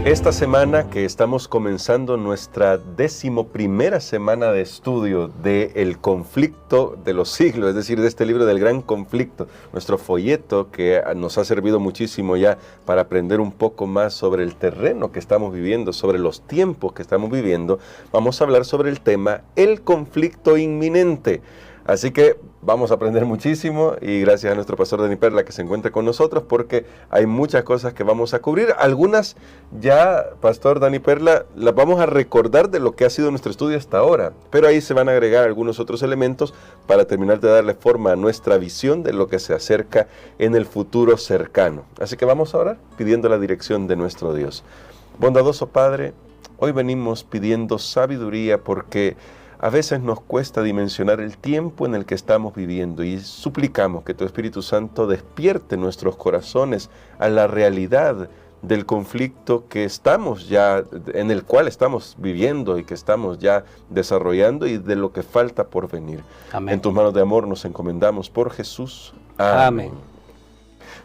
Esta semana que estamos comenzando nuestra 11ª semana de estudio de El conflicto de los siglos, es decir, de este libro del gran conflicto, nuestro folleto que nos ha servido muchísimo ya para aprender un poco más sobre el terreno que estamos viviendo, sobre los tiempos que estamos viviendo, vamos a hablar sobre el tema el conflicto inminente. Así que vamos a aprender muchísimo y gracias a nuestro pastor Dani Perla que se encuentra con nosotros porque hay muchas cosas que vamos a cubrir. Algunas ya, pastor Dani Perla, las vamos a recordar de lo que ha sido nuestro estudio hasta ahora, pero ahí se van a agregar algunos otros elementos para terminar de darle forma a nuestra visión de lo que se acerca en el futuro cercano. Así que vamos a orar pidiendo la dirección de nuestro Dios. Bondadoso Padre, hoy venimos pidiendo sabiduría porque a veces nos cuesta dimensionar el tiempo en el que estamos viviendo y suplicamos que tu Espíritu Santo despierte nuestros corazones a la realidad del conflicto que estamos ya, en el cual estamos viviendo y que estamos ya desarrollando y de lo que falta por venir. Amén. En tus manos de amor nos encomendamos por Jesús. Amén.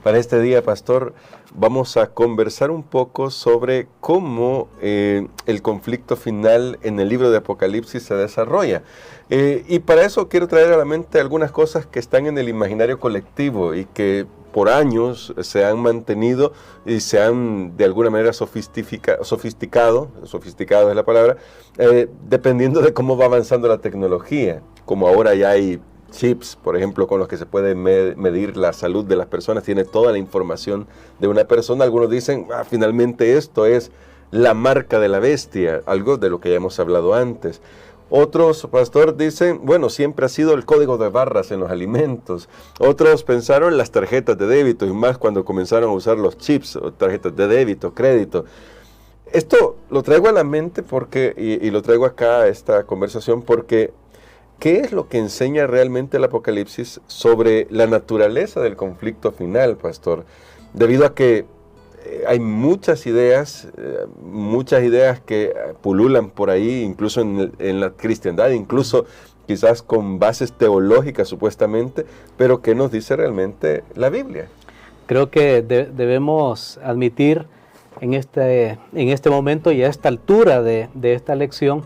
Para este día, pastor, vamos a conversar un poco sobre cómo el conflicto final en el libro de Apocalipsis se desarrolla. Y para eso quiero traer a la mente algunas cosas que están en el imaginario colectivo y que por años se han mantenido y se han de alguna manera sofisticado es la palabra, dependiendo de cómo va avanzando la tecnología, como ahora ya hay chips, por ejemplo, con los que se puede medir la salud de las personas, tiene toda la información de una persona. Algunos dicen, finalmente esto es la marca de la bestia, algo de lo que ya hemos hablado antes. Otros, pastor, dicen, bueno, siempre ha sido el código de barras en los alimentos. Otros pensaron las tarjetas de débito, y más cuando comenzaron a usar los chips, o tarjetas de débito, crédito. Esto lo traigo a la mente porque, y lo traigo acá a esta conversación porque ¿qué es lo que enseña realmente el Apocalipsis sobre la naturaleza del conflicto final, pastor? Debido a que hay muchas ideas que pululan por ahí, incluso en la cristiandad, incluso quizás con bases teológicas supuestamente, pero ¿qué nos dice realmente la Biblia? Creo que debemos admitir en este momento y a esta altura de esta lección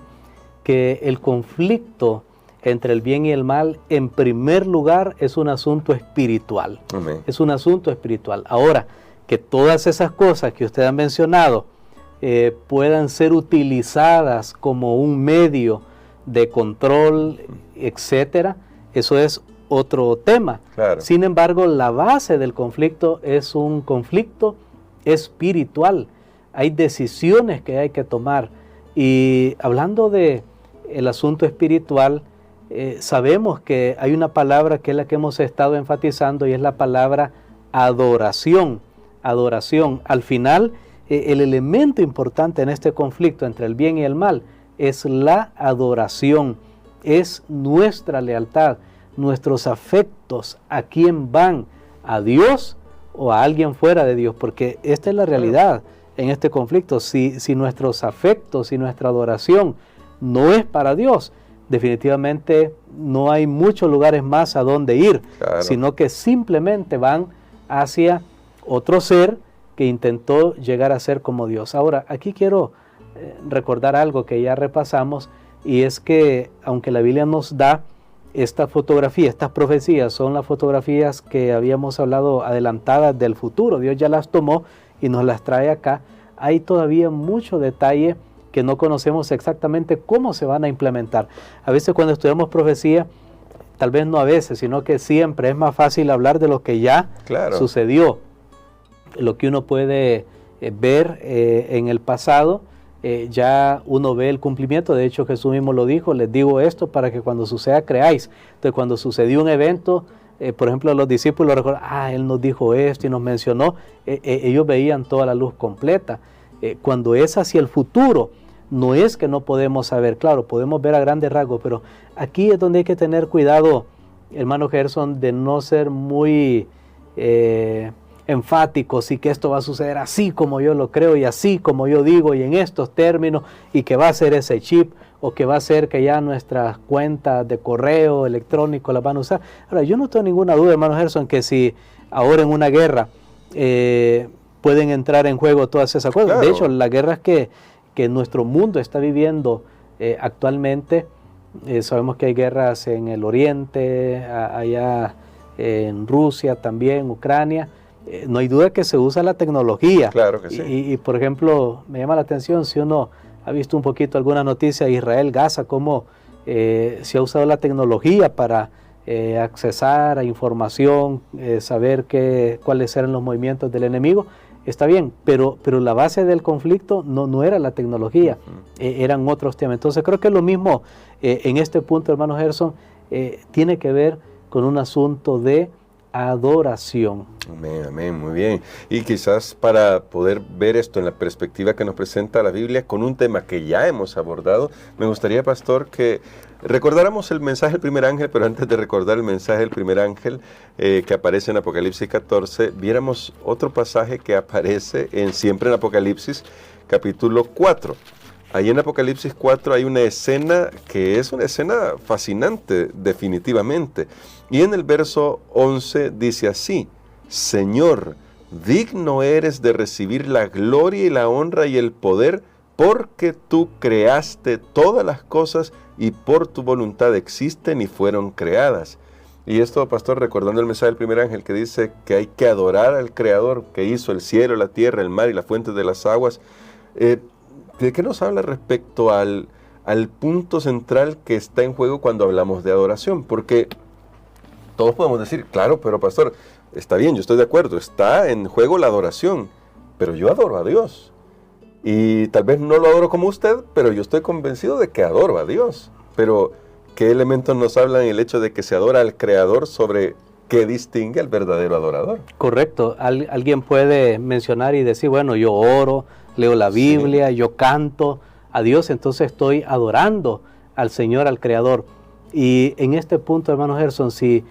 que el conflicto entre el bien y el mal, en primer lugar, es un asunto espiritual. Amén. Es un asunto espiritual. Ahora, que todas esas cosas que usted ha mencionado puedan ser utilizadas como un medio de control, etcétera, eso es otro tema. Claro. Sin embargo, la base del conflicto es un conflicto espiritual. Hay decisiones que hay que tomar. Y hablando de el asunto espiritual, sabemos que hay una palabra que es la que hemos estado enfatizando y es la palabra adoración. Adoración. Al final, el elemento importante en este conflicto entre el bien y el mal es la adoración, es nuestra lealtad, nuestros afectos, ¿a quién van? ¿A Dios o a alguien fuera de Dios? Porque esta es la realidad en este conflicto. Si nuestros afectos y nuestra adoración no es para Dios, definitivamente no hay muchos lugares más a donde ir, claro, sino que simplemente van hacia otro ser que intentó llegar a ser como Dios. Ahora, aquí quiero recordar algo que ya repasamos, y es que aunque la Biblia nos da esta fotografía, estas profecías son las fotografías que habíamos hablado adelantadas del futuro, Dios ya las tomó y nos las trae acá, hay todavía mucho detalle que no conocemos exactamente cómo se van a implementar. A veces cuando estudiamos profecía, tal vez no a veces, sino que siempre es más fácil hablar de lo que ya sucedió, lo que uno puede ver en el pasado, ya uno ve el cumplimiento. De hecho, Jesús mismo lo dijo, les digo esto para que cuando suceda creáis. Entonces, cuando sucedió un evento, por ejemplo, los discípulos recuerdan, Él nos dijo esto y nos mencionó, ellos veían toda la luz completa. Cuando es hacia el futuro, no es que no podemos saber, claro, podemos ver a grandes rasgos, pero aquí es donde hay que tener cuidado, hermano Gerson, de no ser muy enfáticos y que esto va a suceder así como yo lo creo y así como yo digo y en estos términos y que va a ser ese chip o que va a ser que ya nuestras cuentas de correo electrónico las van a usar. Ahora, yo no tengo ninguna duda, hermano Gerson, que si ahora en una guerra pueden entrar en juego todas esas cosas. Claro. De hecho, las guerras que nuestro mundo está viviendo actualmente, sabemos que hay guerras en el Oriente, allá en Rusia también, Ucrania. No hay duda que se usa la tecnología. Claro que sí. Y, por ejemplo, me llama la atención, si uno ha visto un poquito alguna noticia de Israel, Gaza, cómo se ha usado la tecnología para accesar a información, saber cuáles eran los movimientos del enemigo. Está bien, pero la base del conflicto no era la tecnología, eran otros temas. Entonces creo que lo mismo en este punto, hermano Gerson, tiene que ver con un asunto de adoración. Amén, amén, muy bien. Y quizás para poder ver esto en la perspectiva que nos presenta la Biblia con un tema que ya hemos abordado, me gustaría, pastor, que recordáramos el mensaje del primer ángel, pero antes de recordar el mensaje del primer ángel que aparece en Apocalipsis 14, viéramos otro pasaje que aparece siempre en Apocalipsis capítulo 4. Ahí en Apocalipsis 4 hay una escena que es una escena fascinante, definitivamente. Y en el verso 11 dice así: Señor, digno eres de recibir la gloria y la honra y el poder, porque tú creaste todas las cosas y por tu voluntad existen y fueron creadas. Y esto, pastor, recordando el mensaje del primer ángel que dice que hay que adorar al Creador que hizo el cielo, la tierra, el mar y la fuente de las aguas. ¿De qué nos habla respecto al punto central que está en juego cuando hablamos de adoración? Porque todos podemos decir, claro, pero pastor, está bien, yo estoy de acuerdo, está en juego la adoración, pero yo adoro a Dios. Y tal vez no lo adoro como usted, pero yo estoy convencido de que adoro a Dios. Pero, ¿qué elementos nos hablan el hecho de que se adora al Creador sobre qué distingue al verdadero adorador? Correcto. Alguien puede mencionar y decir, bueno, yo oro, leo la Biblia, sí, yo canto a Dios, entonces estoy adorando al Señor, al Creador. Y en este punto, hermano Gerson, si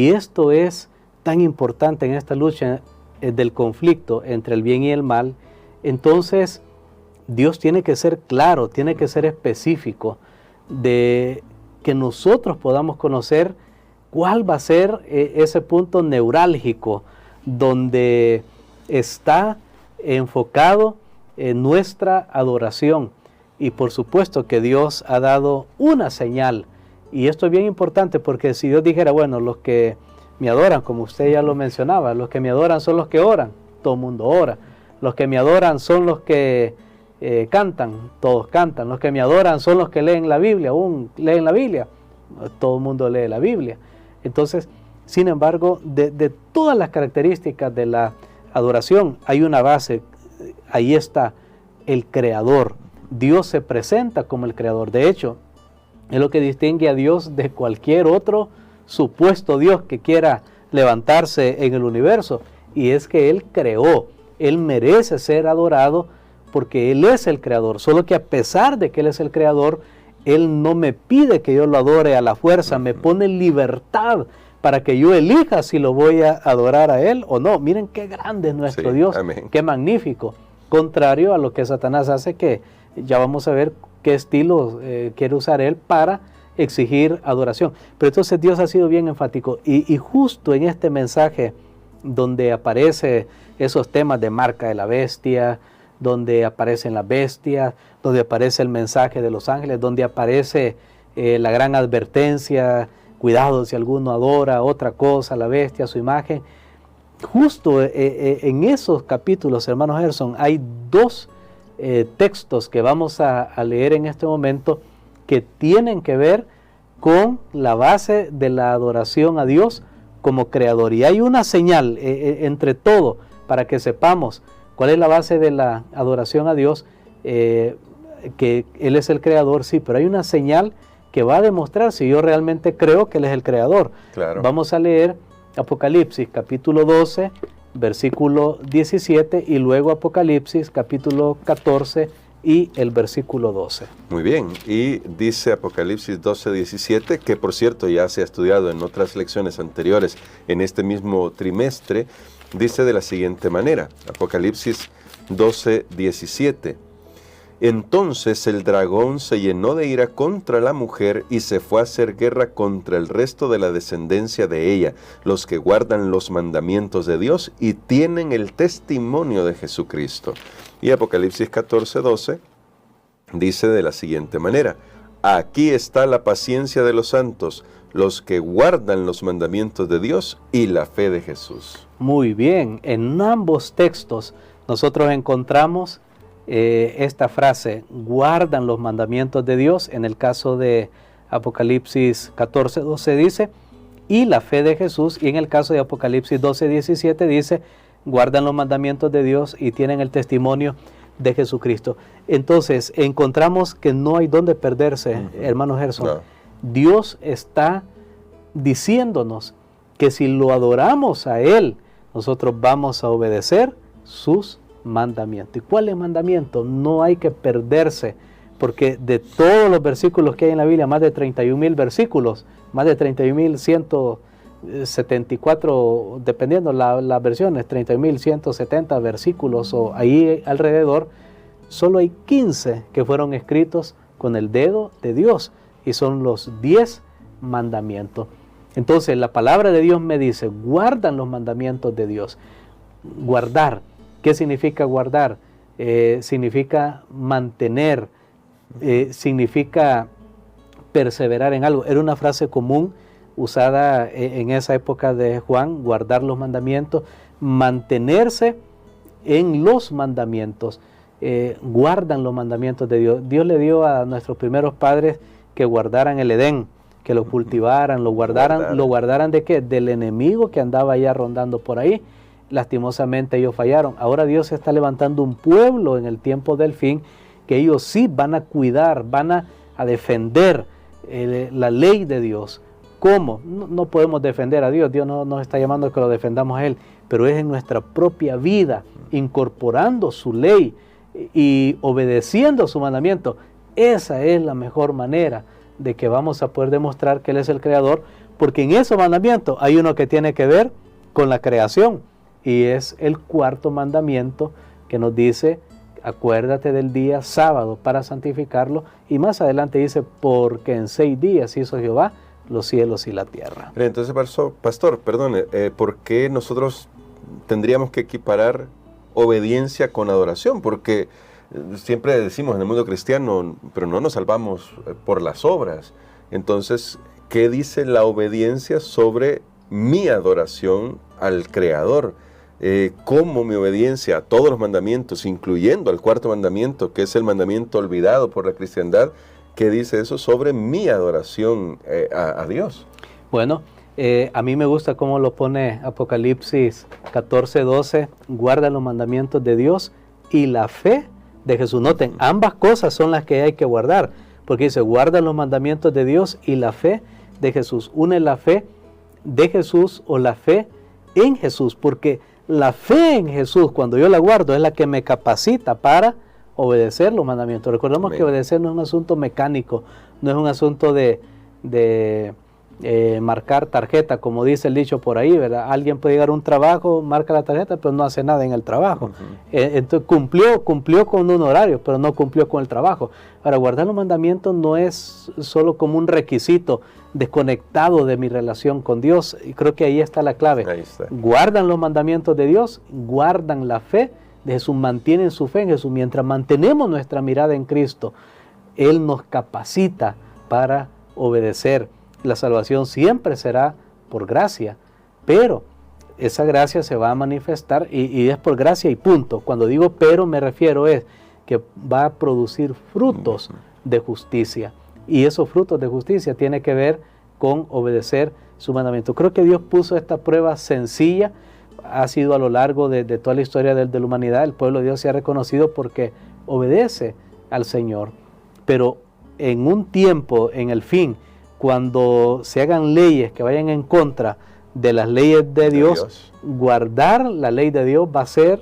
esto es tan importante en esta lucha del conflicto entre el bien y el mal, entonces Dios tiene que ser claro, tiene que ser específico, de que nosotros podamos conocer cuál va a ser ese punto neurálgico donde está enfocado en nuestra adoración. Y por supuesto que Dios ha dado una señal, y esto es bien importante, porque si Dios dijera, bueno, los que me adoran, como usted ya lo mencionaba, los que me adoran son los que oran, todo el mundo ora. Los que me adoran son los que cantan, todos cantan. Los que me adoran son los que leen la Biblia, leen la Biblia, todo el mundo lee la Biblia. Entonces, sin embargo, de todas las características de la adoración, hay una base, ahí está el Creador. Dios se presenta como el Creador. De hecho, es lo que distingue a Dios de cualquier otro supuesto Dios que quiera levantarse en el universo, y es que Él creó. Él merece ser adorado porque Él es el Creador, solo que a pesar de que Él es el Creador, Él no me pide que yo lo adore a la fuerza, me pone libertad para que yo elija si lo voy a adorar a Él o no. Miren qué grande es nuestro Dios, amén, qué magnífico, contrario a lo que Satanás hace, que ya vamos a ver qué estilo quiere usar Él para exigir adoración. Pero entonces Dios ha sido bien enfático, y justo en este mensaje donde aparece esos temas de marca de la bestia, donde aparecen las bestias, donde aparece el mensaje de los ángeles, donde aparece la gran advertencia, cuidado si alguno adora otra cosa, la bestia, su imagen. Justo en esos capítulos, hermanos Gerson, hay dos textos que vamos a leer en este momento que tienen que ver con la base de la adoración a Dios como Creador. Y hay una señal entre todo para que sepamos cuál es la base de la adoración a Dios, que Él es el Creador, sí, pero hay una señal que va a demostrar si yo realmente creo que Él es el Creador. Claro. Vamos a leer Apocalipsis capítulo 12, versículo 17, y luego Apocalipsis capítulo 14 y el versículo 12. Muy bien, y dice Apocalipsis 12, 17, que por cierto ya se ha estudiado en otras lecciones anteriores en este mismo trimestre. Dice de la siguiente manera, Apocalipsis 12, 17. Entonces el dragón se llenó de ira contra la mujer y se fue a hacer guerra contra el resto de la descendencia de ella, los que guardan los mandamientos de Dios y tienen el testimonio de Jesucristo. Y Apocalipsis 14:12 dice de la siguiente manera: aquí está la paciencia de los santos, los que guardan los mandamientos de Dios y la fe de Jesús. Muy bien, en ambos textos nosotros encontramos esta frase, guardan los mandamientos de Dios. En el caso de Apocalipsis 14:12 dice, y la fe de Jesús, y en el caso de Apocalipsis 12:17 dice, guardan los mandamientos de Dios y tienen el testimonio de Jesucristo. Entonces, encontramos que no hay dónde perderse, hermano Gerson. No. Dios está diciéndonos que si lo adoramos a Él, nosotros vamos a obedecer sus mandamientos. ¿Y cuál es el mandamiento? No hay que perderse, porque de todos los versículos que hay en la Biblia, más de 31,000 versículos, más de 31,174, dependiendo las versiones, 31,170 versículos o ahí alrededor, solo hay 15 que fueron escritos con el dedo de Dios y son los 10 mandamientos. Entonces la palabra de Dios me dice, guardan los mandamientos de Dios. Guardar. ¿Qué significa guardar? Significa mantener, significa perseverar en algo. Era una frase común usada en esa época de Juan, guardar los mandamientos, mantenerse en los mandamientos. Guardan los mandamientos de Dios. Dios le dio a nuestros primeros padres que guardaran el Edén, que lo cultivaran, lo guardaran ¿de qué? Del enemigo que andaba ya rondando por ahí. Lastimosamente ellos fallaron. Ahora Dios está levantando un pueblo en el tiempo del fin que ellos sí van a cuidar, van a defender la ley de Dios. ¿Cómo? No podemos defender a Dios. Dios no nos está llamando a que lo defendamos a Él, pero es en nuestra propia vida, incorporando su ley y obedeciendo su mandamiento. Esa es la mejor manera de que vamos a poder demostrar que Él es el Creador, porque en ese mandamiento hay uno que tiene que ver con la creación. Y es el cuarto mandamiento que nos dice, acuérdate del día sábado para santificarlo. Y más adelante dice, porque en 6 días hizo Jehová los cielos y la tierra. Entonces, pastor, perdone, ¿por qué nosotros tendríamos que equiparar obediencia con adoración? Porque siempre decimos en el mundo cristiano, pero no nos salvamos por las obras. Entonces, ¿qué dice la obediencia sobre mi adoración al Creador? Cómo mi obediencia a todos los mandamientos, incluyendo al cuarto mandamiento, que es el mandamiento olvidado por la cristiandad, ¿qué dice eso sobre mi adoración a Dios? Bueno, a mí me gusta cómo lo pone Apocalipsis 14:12, guarda los mandamientos de Dios y la fe de Jesús. Noten, ambas cosas son las que hay que guardar, porque dice, guarda los mandamientos de Dios y la fe de Jesús. Une la fe de Jesús o la fe en Jesús, porque la fe en Jesús, cuando yo la guardo, es la que me capacita para obedecer los mandamientos. Recordemos que obedecer no es un asunto mecánico, no es un asunto de marcar tarjeta, como dice el dicho por ahí, ¿verdad? Alguien puede llegar a un trabajo, marca la tarjeta, pero no hace nada en el trabajo. Entonces cumplió con un horario, pero no cumplió con el trabajo. Ahora, guardar los mandamientos no es solo como un requisito desconectado de mi relación con Dios, y creo que ahí está la clave. Ahí está. Guardan los mandamientos de Dios, guardan la fe de Jesús, mantienen su fe en Jesús. Mientras mantenemos nuestra mirada en Cristo, Él nos capacita para obedecer. La salvación siempre será por gracia, pero esa gracia se va a manifestar y es por gracia y punto. Cuando digo pero me refiero es que va a producir frutos de justicia, y esos frutos de justicia tienen que ver con obedecer su mandamiento. Creo que Dios puso esta prueba sencilla, ha sido a lo largo de toda la historia de la humanidad. El pueblo de Dios se ha reconocido porque obedece al Señor, pero en un tiempo, en el fin, cuando se hagan leyes que vayan en contra de las leyes de Dios, guardar la ley de Dios va a ser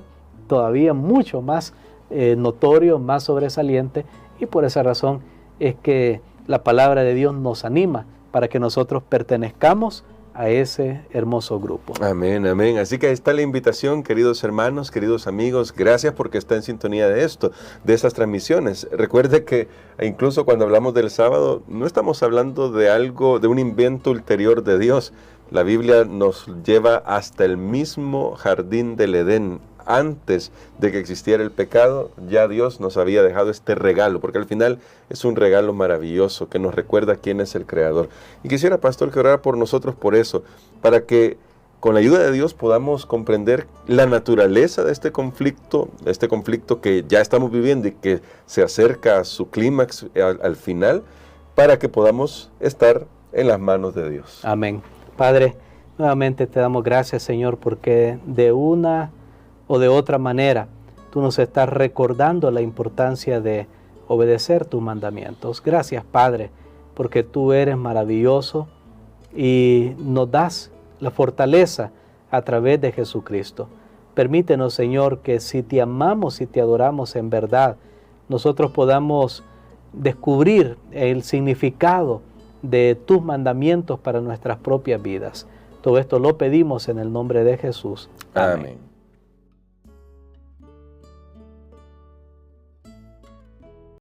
todavía mucho más notorio, más sobresaliente, y por esa razón es que la palabra de Dios nos anima para que nosotros pertenezcamos a ese hermoso grupo. Amén, amén. Así que ahí está la invitación, queridos hermanos, queridos amigos. Gracias porque está en sintonía de esto, de esas transmisiones. Recuerde que incluso cuando hablamos del sábado, no estamos hablando de algo, de un invento ulterior de Dios. La Biblia nos lleva hasta el mismo jardín del Edén. Antes de que existiera el pecado, ya Dios nos había dejado este regalo, porque al final es un regalo maravilloso que nos recuerda quién es el Creador. Y quisiera, pastor, que orara por nosotros por eso, para que con la ayuda de Dios podamos comprender la naturaleza de este conflicto que ya estamos viviendo y que se acerca a su clímax al final, para que podamos estar en las manos de Dios. Amén. Padre, nuevamente te damos gracias, Señor, porque de una o de otra manera tú nos estás recordando la importancia de obedecer tus mandamientos. Gracias, Padre, porque tú eres maravilloso y nos das la fortaleza a través de Jesucristo. Permítenos, Señor, que si te amamos y te adoramos en verdad, nosotros podamos descubrir el significado de tus mandamientos para nuestras propias vidas. Todo esto lo pedimos en el nombre de Jesús. Amén.